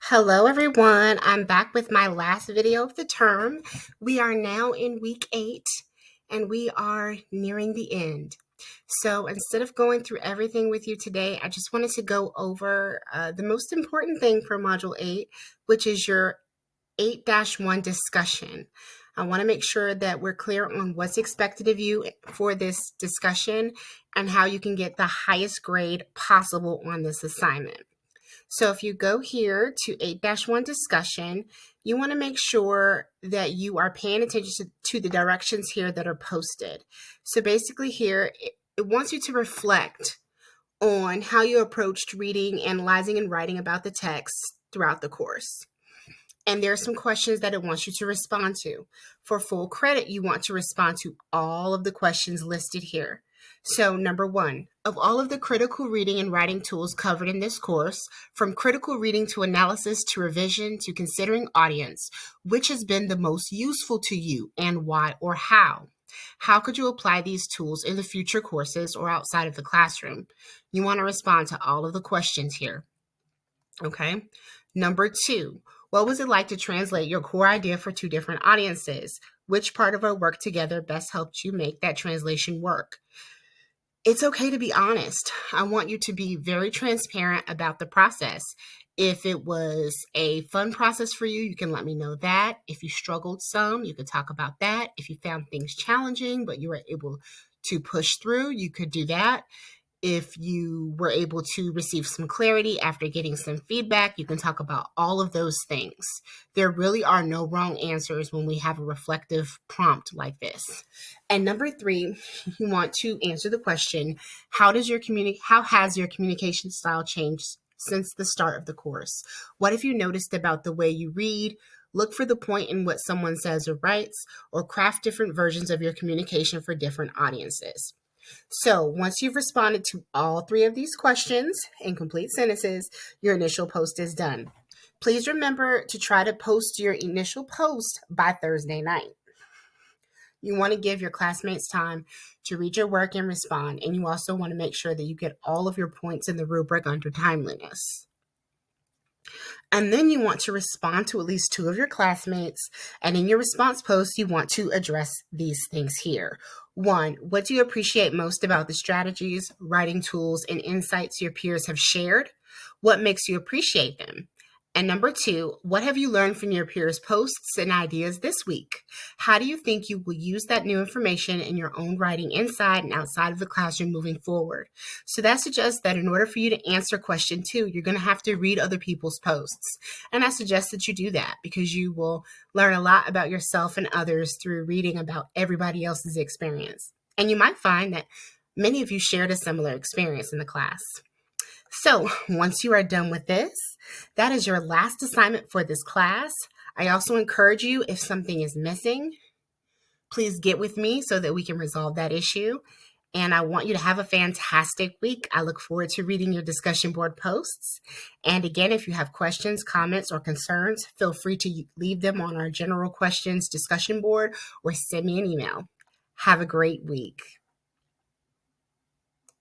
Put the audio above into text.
Hello everyone, I'm back with my last video of the term. We are now in week 8 and we are nearing the end. So instead of going through everything with you today, I just wanted to go over the most important thing for Module 8, which is your 8-1 discussion. I want to make sure that we're clear on what's expected of you for this discussion and how you can get the highest grade possible on this assignment. So if you go here to 8-1 discussion, you want to make sure that you are paying attention to the directions here that are posted. So basically here, it wants you to reflect on how you approached reading, analyzing, and writing about the text throughout the course. And there are some questions that it wants you to respond to. For full credit, you want to respond to all of the questions listed here. So number 1, of all of the critical reading and writing tools covered in this course, from critical reading to analysis to revision to considering audience, which has been the most useful to you and why or how? How could you apply these tools in the future courses or outside of the classroom? You want to respond to all of the questions here. Okay. Number 2, what was it like to translate your core idea for 2 different audiences? Which part of our work together best helped you make that translation work? It's okay to be honest. I want you to be very transparent about the process. If it was a fun process for you, you can let me know that. If you struggled some, you could talk about that. If you found things challenging, but you were able to push through, you could do that. If you were able to receive some clarity after getting some feedback, you can talk about all of those things. There really are no wrong answers when we have a reflective prompt like this. And number 3, you want to answer the question, how has your communication style changed since the start of the course? What have you noticed about the way you read? Look for the point in what someone says or writes, or craft different versions of your communication for different audiences. So once you've responded to all 3 of these questions in complete sentences, your initial post is done. Please remember to try to post your initial post by Thursday night. You want to give your classmates time to read your work and respond, and you also want to make sure that you get all of your points in the rubric under timeliness. And then you want to respond to at least 2 of your classmates. And in your response post, you want to address these things here. 1, what do you appreciate most about the strategies, writing tools, and insights your peers have shared? What makes you appreciate them? And number 2, what have you learned from your peers' posts and ideas this week? How do you think you will use that new information in your own writing inside and outside of the classroom moving forward? So that suggests that in order for you to answer question 2, you're going to have to read other people's posts. And I suggest that you do that because you will learn a lot about yourself and others through reading about everybody else's experience. And you might find that many of you shared a similar experience in the class. So once you are done with this, that is your last assignment for this class. I also encourage you, if something is missing, please get with me so that we can resolve that issue. And I want you to have a fantastic week. I look forward to reading your discussion board posts. And again, if you have questions, comments, or concerns, feel free to leave them on our general questions discussion board or send me an email. Have a great week.